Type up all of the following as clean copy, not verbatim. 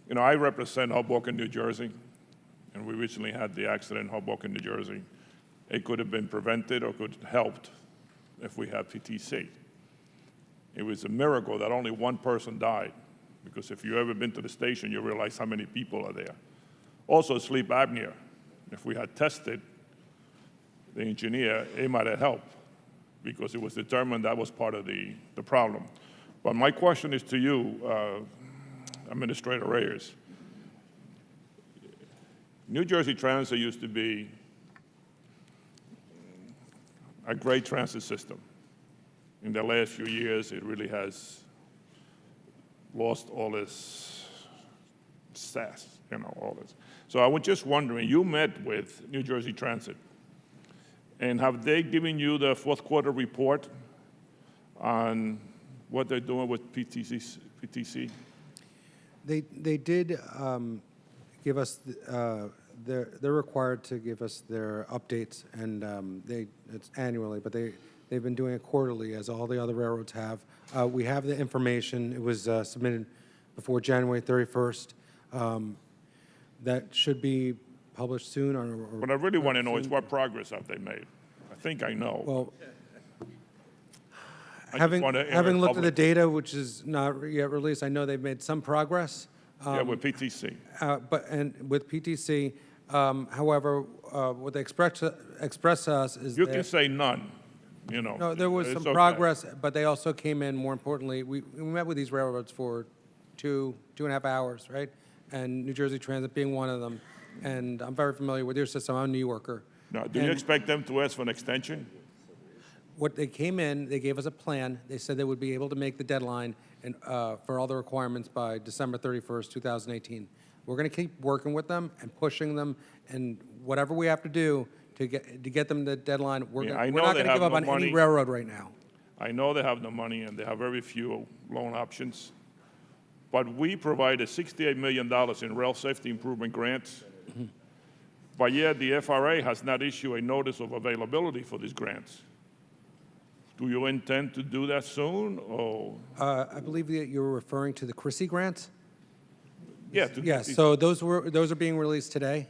You know, I represent Hoboken, New Jersey, and we recently had the accident in Hoboken, New Jersey. It could have been prevented or could have helped if we had PTC. It was a miracle that only one person died, because if you've ever been to the station, you realize how many people are there. Also, sleep apnea. If we had tested the engineer, it might have helped, because it was determined that was part of the problem. But my question is to you, Administrator Reyes. New Jersey Transit used to be a great transit system. In the last few years, it really has lost all its sass, all this. So I was just wondering, you met with New Jersey Transit, and have they given you the fourth quarter report on what they're doing with PTC? They did give us, they're required to give us their updates, and it's annually, but they've been doing it quarterly, as all the other railroads have. We have the information. It was submitted before January 31st. That should be published soon. What I really want to know is what progress have they made? I think I know. Well, having looked at the data, which is not yet released, I know they've made some progress. Yeah, with PTC. And with PTC, however, what they express to us is You can say none, No, there was some okay. progress, but they also came in, more importantly, we met with these railroads for two and a half hours, right? And New Jersey Transit being one of them. And I'm very familiar with your system. I'm a New Yorker. Now, do you expect them to ask for an extension? What they came in, they gave us a plan. They said they would be able to make the deadline and, for all the requirements by December 31st, 2018. We're going to keep working with them and pushing them, and whatever we have to do to get them the deadline, we're not going to give up on any railroad right now. I know they have no money and they have very few loan options, but we provided $68 million in rail safety improvement grants. But yet the FRA has not issued a notice of availability for these grants. Do you intend to do that soon, or? I believe that you're referring to the Chrissy grants? Yeah. Yes, so those are being released today.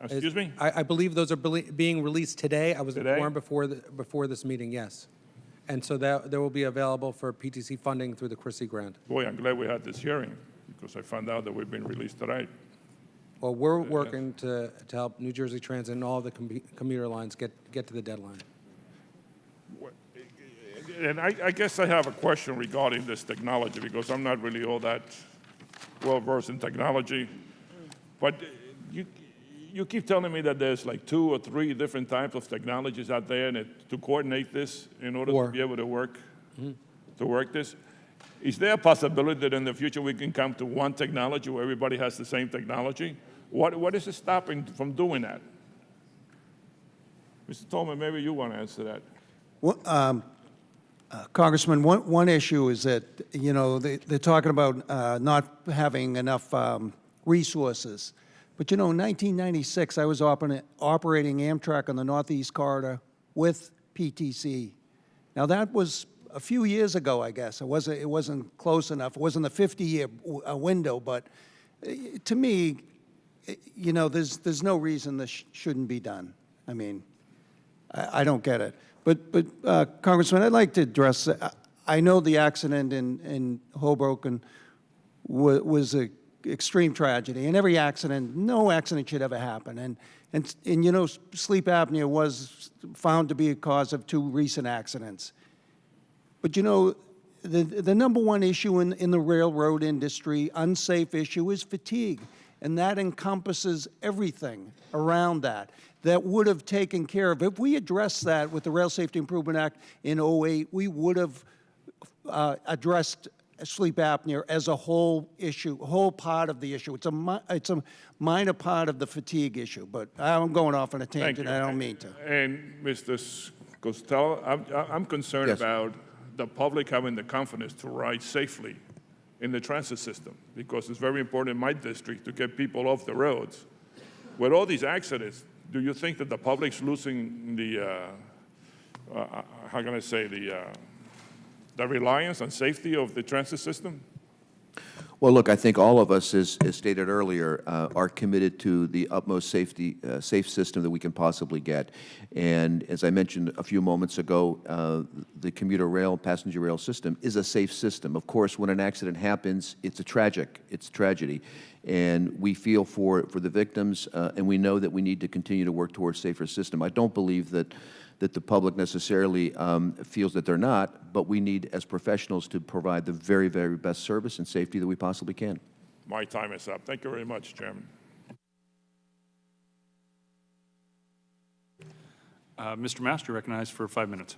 Excuse me? I believe those are being released today. I was Today? informed before this meeting, yes. And so that will be available for PTC funding through the Chrissy grant. Boy, I'm glad we had this hearing, because I found out that we've been released today. Well, we're working to help New Jersey Transit and all the commuter lines get to the deadline. And I guess I have a question regarding this technology, because I'm not really all that well-versed in technology. But you keep telling me that there's like 2 or 3 different types of technologies out there and to coordinate this in order to be able to work, this. Is there a possibility that in the future we can come to one technology where everybody has the same technology? What is stopping from doing that? Mr. Tolman, maybe you want to answer that. Well, Congressman, one issue is that, they're talking about not having enough resources. But, in 1996, I was operating Amtrak on the Northeast Corridor with PTC. Now, that was a few years ago, I guess. It wasn't close enough. It wasn't a 50-year window. But to me, there's no reason this shouldn't be done. I mean, I don't get it. But Congressman, I'd like to address, I know the accident in Hoboken was an extreme tragedy. And every accident, no accident should ever happen. And sleep apnea was found to be a cause of 2 recent accidents. But the number one issue in the railroad industry, unsafe issue, is fatigue. And that encompasses everything around that would have taken care of. If we addressed that with the Rail Safety Improvement Act in 2008, we would have addressed sleep apnea as a whole issue, a whole part of the issue. It's a minor part of the fatigue issue, but I'm going off on a tangent. I don't mean to. And Mr. Costello, I'm concerned about the public having the confidence to ride safely in the transit system, because it's very important in my district to get people off the roads. With all these accidents, do you think that the public's losing the, how can I say, the reliance on safety of the transit system? Well, look, I think all of us, as stated earlier, are committed to the utmost safe system that we can possibly get. And as I mentioned a few moments ago, the commuter rail, passenger rail system is a safe system. Of course, when an accident happens, it's a tragedy. And we feel for the victims, and we know that we need to continue to work towards a safer system. I don't believe that the public necessarily feels that they're not, but we need, as professionals, to provide the very, very best service and safety that we possibly can. My time is up. Thank you very much, Chairman. Mr. Master, recognized for 5 minutes.